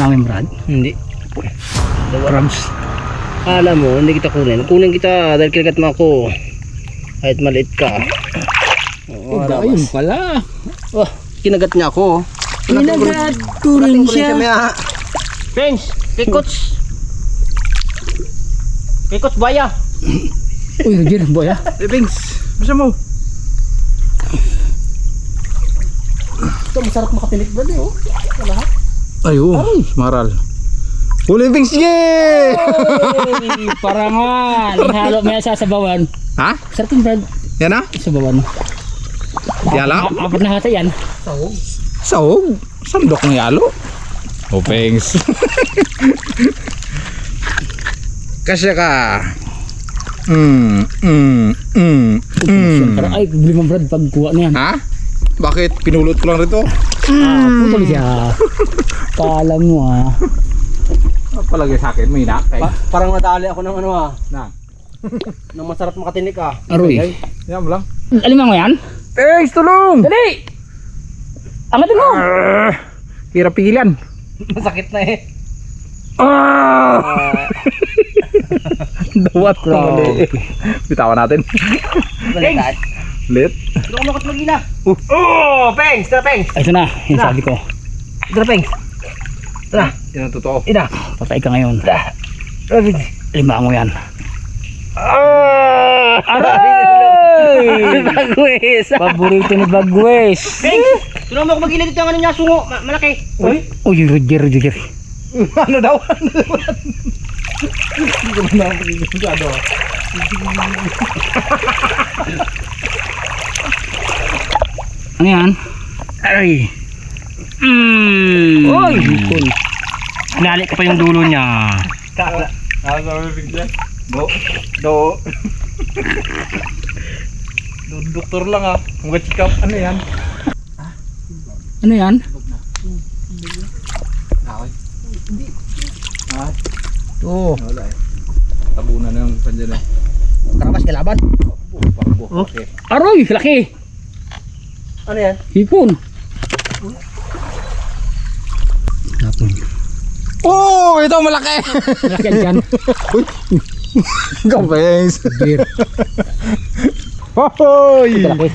namin, Brad? Hindi. Crabs. Alam mo, hindi kita kunin. Kunin kita dahil kinagat mo ako. Kahit maliit ka. Ayun pala. Oh, kinagat niya ako. Kinagat ko rin siya. Friends, Pikots. Pikots baya. Uy, Roger, boy ah. Bings, bisa mo? Ito, masarap makatinik ba oh? Lahat. Ayo, maral. Huli Bings, yeah! Ay, parangan. Ihalo mo yan sa sabawan. Ha? Sarap yung Brad. Yan na? Sabawan. Yala? Apat na hata yan. Sahog. Sandok ng yalo. Oh, Bings. Kasya ka. Pero ay, bili mo Brad pagkuha niyan. Ha? Bakit? Pinulot ko lang rito. Putol siya. Kala mo ah. Palagay sa akin, may na. Parang nadali ako ng ano Na. ng masarap makatinik Aroy. Yan mo lang. Alimang mo yan? Bings, tulong! Dali! Angatin mo! Hirap pigilan. Masakit na eh. Dawat ko mali. Bitawan natin. Balikat. Lit. Hindi ko makot magila. Oh, Pengs! Tara, Pengs! Ay, ito na. Yung sabi ko. Tara, Pengs! Tara! Yan ang totoo. Ina! Patay ka ngayon. Tara, Pengs! Limango yan. Aray! Bagwes! Paborito ni Bagwes. Pengs! Tulungan mo ako magila dito ang ano niya, sungo. Malaki. Uy! Uy, Roger. Ano daw? Hindi ko na masyado. Ano yan? Aray. Uy! Hipon. Pinali ko pa yung dulo niya. Sabi bigla. Doktor lang ah. Mag-check up. Ano yan? Ano yan? Oo. Wala eh. Tabunan na yung sandyan eh. Karabas kalaban. Oh. Okay. Aroy! Laki! Ano yan? Hipon. Hapon. Oh! Ito malaki! Laki yan dyan. Gabes! Beer. Hoy! Ito laki.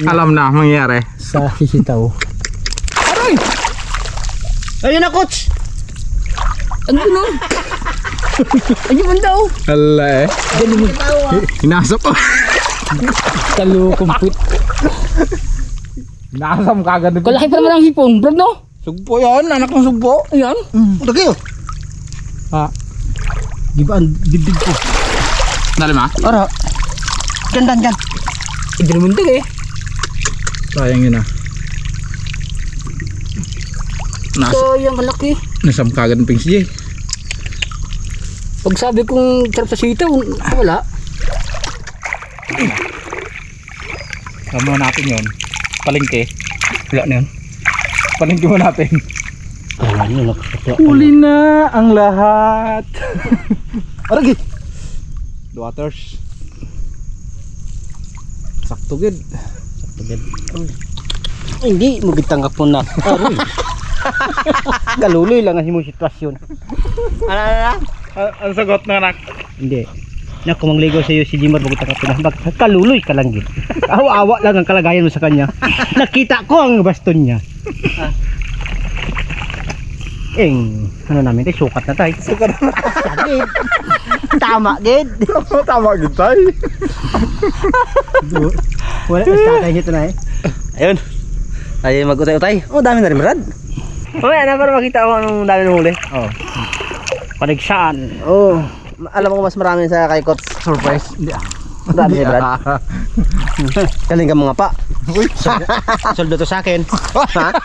Alam na mangyayari. Sa sisitaw. Aray! Ayun na, coach! Ano na? Ayun man daw. Hala eh. Hinasap ko. Talo kumput. Hinasap kagad. Kalaki pa naman ang hipon, Brad no? Sugpo yan. Anak ng sugpo. Ayan. Lagi oh! Ha? Di ba ang dibdib ko? Dali ma? Ara! Dyan! Hindi naman dag eh. Sayang yun ah. Sayang kalaki. Nasam kagad ng pings J. Pag sabi kong sarap sa sitaw, wala. Tama natin yun. Palengke. Wala na yun. Palengke mo natin. Wala na yun. Huli na ang lahat. Aragi. Waters. Sakto gid. Hindi mo gitanggap mo na. Aroy! Galuloy lang ang himong sitwasyon. Ano? Ang sagot na anak. Hindi. Naku, mangligo sa iyo si Jimar bago tanggap na. Kaluloy ka lang din. Awa-awa lang ang kalagayan mo sa kanya. Nakita ko ang baston niya. Ano namin tayo, sukat na tayo. Sukat na tayo. Tama, gid. Tama gid tay. Wala, tatay nito na eh. Ayun. Tayo mag-utay-utay. Oh, dami na rin, Brad. Ano para makita ko anong dami ng huli? Oh. Panigsaan. Oh. Alam mo mas marami sa kay Kots. Surprise. Hindi. Dami si Brad. Kaling ka mga pa. Uy. Soldo to sa akin. Ha?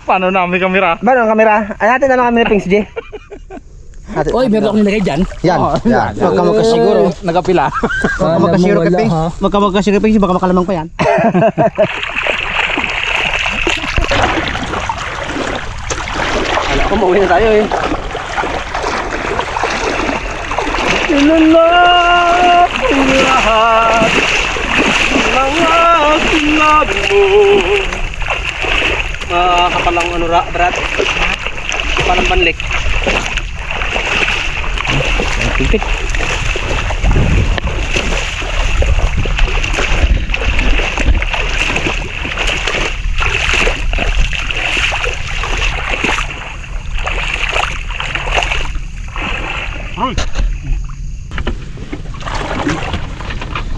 Paano namin kamera? Ba ang kamera? Ay natin ano kamera Pings J. Oy, meron akong nilagay dyan. Yan. Yan. Huwag ka magkasiguro. Nagapila. Huwag ka magkasiguro kay Pings. Huwag ka magkasiguro Pings. Baka makalamang pa yan. Umuwi na tayo eh. Ilalap ang lahat ng aking labo mo. Makapalang ano Brad? palang banlik. Pipit.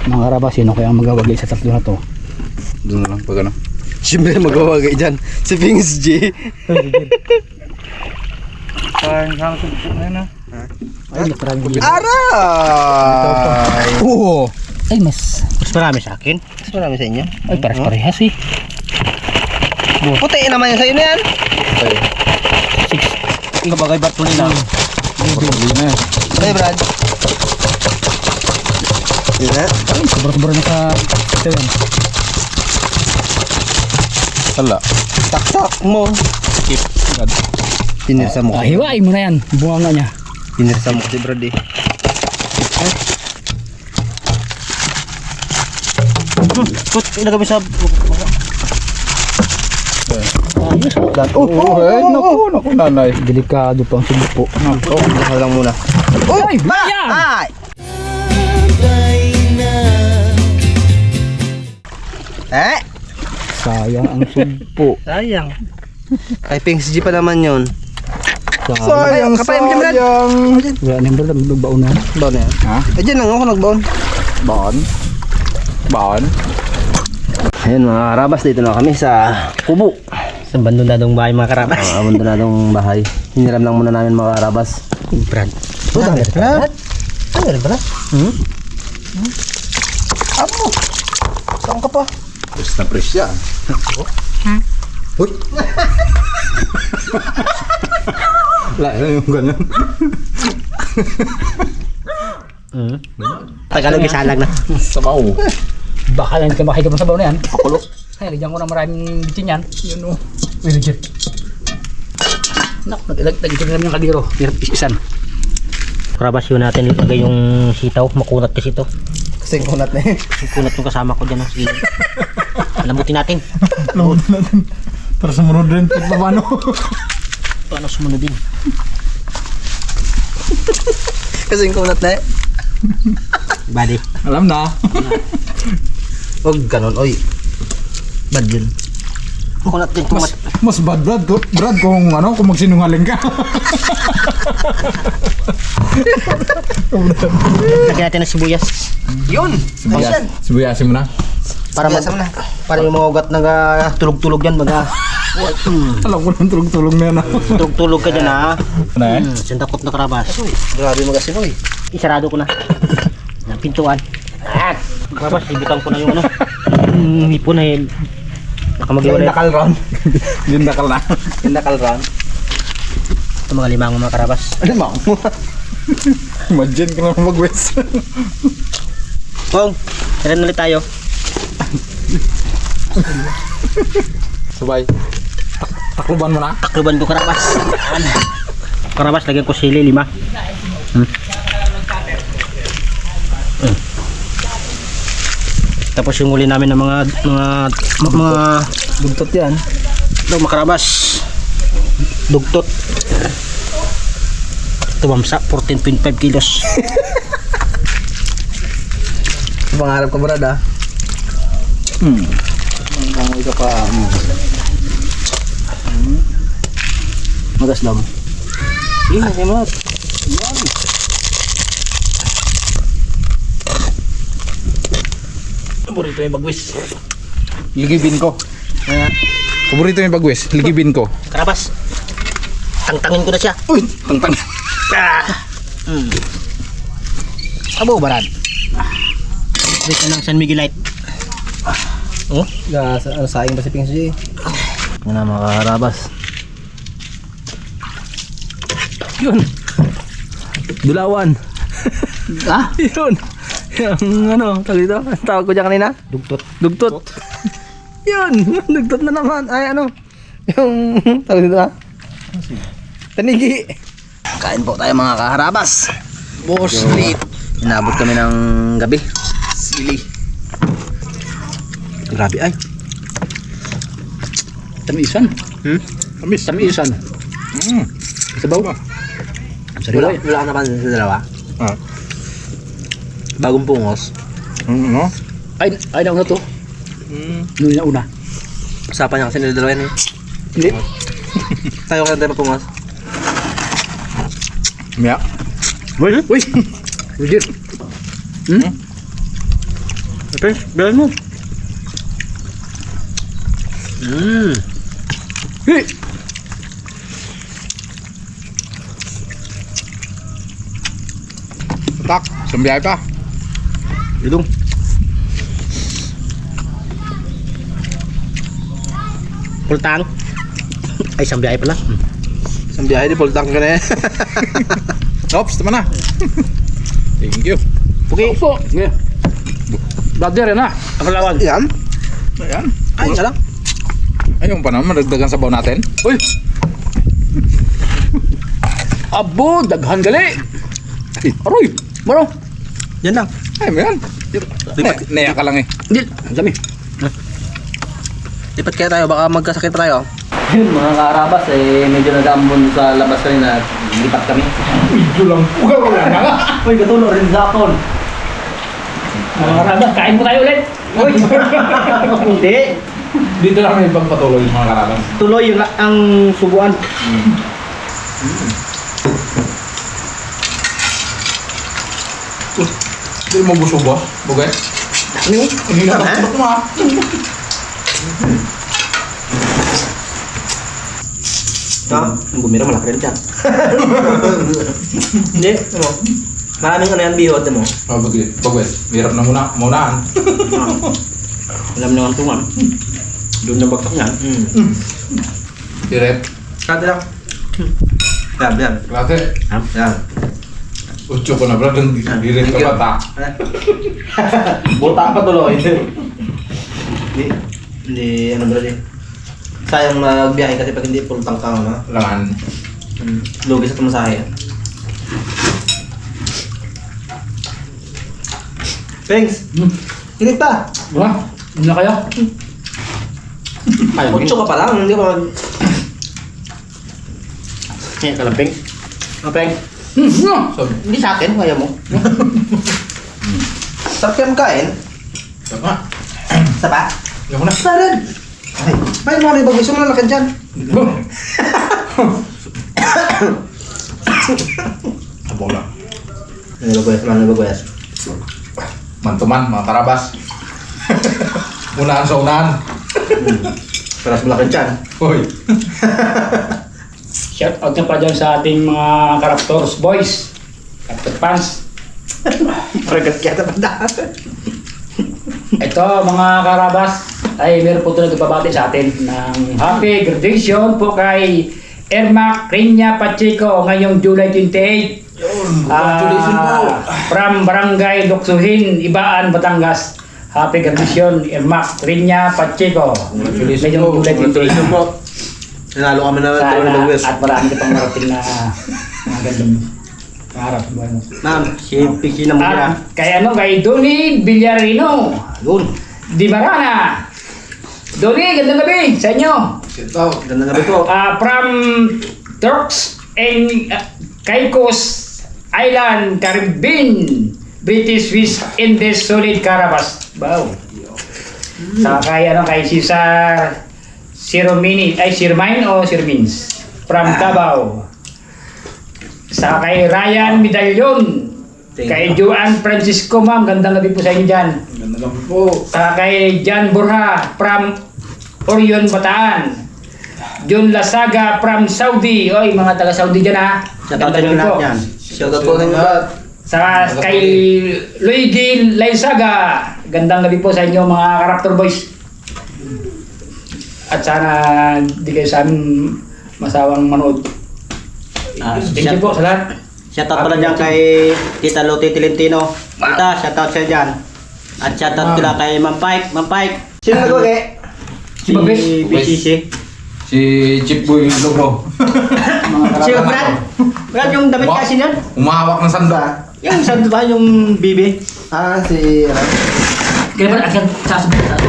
Mga karabas, sino kaya ang magawagay sa tatlo na to? Doon na lang pag ano. Siyempre magwawagay dyan. Si Pings G. Parang kang sumpo na yun ah. Ay, natragil. Aray! Oo. Ay, mas Marami sa akin. Mas marami sa inyo. ay pares-parehas eh. Puti naman yan sa'yo na yan. Kabagay Bartolina. Hindi na eh. Okay, Brad. Yun na. Ay, sobra-sobra na sa ito yan. Hala. Taktak mo. Skip. Tinirsa mo. Hiwain mo na yan, bunga niya. Tinirsa mo si Brad eh. Put, ilagay mo sa... Ayos, Oh, eh, naku, nanay. delikado pang sumpo. Ito lang muna. Ay, yan! Ay! Eh? Sayang ang sumpo. Sayang. Kay Pings G pa naman yun. Sayang. Kapay mo dyan, Brad. Wala na yung brad, magbabaon na. Baon na yan. Ha? Eh, dyan lang ako nagbaon. Baon? Baon? Ayun mga karabas, dito na kami sa kubo. Sa bandonadong bahay mga karabas. Abandonadong bahay. Hiniram lang muna namin mga karabas. Brad. Brad? Ano rin Brad? Amo! Saan ka pa? Press na press yan. Uy! Wala, yung ganyan. Tagalog isalag na. Sabaw. Baka lang kamaki ka pa sa baon na yan. Pakulo. Ay, lagyan ko na maraming bitin yan. Yun o. Uy, legit. Nak, nagtagin kami yung kadiro. Hirap isisan. Karabas yun natin ilagay yung sitaw. Makunat kasi ito. Kasing kunat na eh. Makunat yung kasama ko dyan. Sige. Lambutin natin. Lambutin natin. Para sumunod rin. Paano? Paano sumunod din? Kasing kunat na eh. Bali. Alam na. Huwag ganon, oy. Bad yun. Makunat din. Mas bad Brad kung ano, kung magsinungaling ka. Lagyan natin ng sibuyas. Yun! Ayan! Sibuyasin mo na. Para Sibuyas mo na. para yung mga ugat tulog-tulog yan. Alam ko ng tulog-tulog na yan. Tulog-tulog ka dyan ha. Ano eh? Sandakot na karabas. Grabe magasin, oy. Isarado ko na. Ng pintuan. Karabas, ibitan ko na yung ano. Yung hipon na yun. Nakamagiwalay. Nakalron. Yun nakal na. Yung nakalron. Ito mga limang mga karabas. Ano mo? Imagine ka naman mag-west. Kung, kailan ulit tayo? Sabay. Takluban mo na. Takluban ko karabas. Yan. Karabas, lagyan ko sili 5. Tapos yung uli namin ng mga Dugtot yan. makarabas. Dugtot. Tumamsa, 14.5 kilos. Pangarap ka, Brad, ah. Ang isa pa. Magas lang. Yun, naman. Paborito yung bagwis. Ligibin ko. Paborito yung bagwes. Ligibin ko. Karabas. Tangtangin ko na siya. Uy! Tangtang. Abo, barad. Wait na ng San Miguelite. Oh? Saing ba si Pings G? Yan na mga karabas. Yun. Dulawan. Ah? Yun. Yung ano, tawag dito. Ang tawag ko dyan kanina? Dugtot. Dugtot. Yun. Dugtot na naman. Ay ano. Yung tawag dito ha? Tanigi. Kain po tayo mga kaharabas. Boss Lit. Inabot kami ng gabi. Sili. Grabe ay. Tamisan. Tamisan. Sabaw ba? Wala ka naman sa dalawa. Ah. Bagong pungos. Ano? Ay na to. Nung na una. Usapan niya kasi nila dalawa yan eh. Hindi. Tayo ka na pungos. Maya. Uy! Roger. Okay, bilan mo. Hey! Tak, sembiyay pa. Ilong. Pultang. Ay, isang biyahe pala. Isang biyahe di pultang ka na eh. Ops, tama na. Thank you. Okay. Opo. Yeah. Brother yan ha. Ang lawan. Yan. Ayan. Ay, isa lang. Ayun pa naman, madagdagan sabaw natin. Uy! Abo, daghan gali. Aroy, maro. Yan lang. Ay, mo yan. Naya ka lang eh. Hindi, ang dami. Lipat kaya tayo, baka magkasakit tayo. Yun mga karabas eh, medyo nag-aambon sa labas kanina. Lipat kami. Medyo lang. Wala na nga. Uy, katulo rin sa akin. Mga karabas, kain mo tayo ulit. Uy! Hindi. Dito lang may pagpatuloy mga karalang. Tuloy yung ang subuan. Hindi mo gusto ba? Bugay? Ano yun? Hindi na tapos mo ah. Ang bumira malaki rin dyan. Hindi, ano? Maraming ano yan, bihot mo. Oh, bagay. Hirap na munaan. Alam nyo ang tungan. Doon yung bagsak niyan. Direct. Kate lang. Yan. Klate. Yan. Ucho ko na bro, direct ka bata. Buta pa tuloy. Hindi, ano bro di. Sayang magbiyahe kasi pag hindi full tank ka, no? Langan. Lugi sa tumasahe. Thanks. Kinig pa. Wala, hindi na kaya. Ayaw. Otso ka pa lang, hindi pa mag... Ngayon kalamping. Mapeng. Sabi. Hindi sa akin, kaya mo. Sarap kaya magkain. Tama. Sa pa? Yung na. Sarap. Ay, bayan mo na yung bagay. Sumalakan dyan. Abong lang. Nagbagoyas. Mantuman, mga karabas. Unahan sa unahan. Paras malakan dyan. Hoy. Shout out na pa dyan sa ating mga Karaptors boys. Karaptor fans. Paragat kaya naman daan. Ito mga karabas ay meron po ito nagpapabati sa atin ng happy graduation po kay Ermac Rinya Pacheco ngayong July 28. Congratulations po. From Barangay Luksuhin, Ibaan, Batangas. Happy graduation Ermac Rinya Pacheco. Congratulations Ngayong po. July 28. Congratulations po. Nanalo kami na Sana tuloy ng bagwes. at marami ka pang marating na mga gandang pangarap sa buhay mo. Ma'am, si Pixie na muna. At kay ano, kay Donnie Villarino. Yun. Di Barana. Donnie, gandang gabi sa inyo. Sit out. Ganda na po. From Turks and Caicos Island, Caribbean, British Swiss Indies Solid Carabas. Wow. Sa kay ano, kay Cesar Siromini, ay Sirmain o Sirmins from Davao. Sa kay Ryan Medallion, kay Joan Francisco, ma'am, gandang gabi po sa inyo dyan. Ganda lang po. Sa kay Jan Burha from Orion, Bataan. John Lasaga from Saudi. Oy, mga taga Saudi dyan ha. Shoutout Gandang nyo gabi lahat po. yan. Shoutout po ng lahat. Sa kay Luigi Laisaga, gandang gabi po sa inyo mga Karaptor Boys. At sana di kayo sa amin masawang manood. Thank you po sa lahat. Shoutout pala dyan kay Tita Lotte Tolentino. Tita, shoutout siya dyan. At shoutout pala kay Ma'am Pike. Ma'am Pike. Sino nag-uwi? Si BCC. Si Chip Boy Logro. Si Brad. Brad, yung damit kasi niyan. Umahawak ng sanda. Yung saan ba yung bibi? Si... Kaya ba, asan sasabihin sa ato?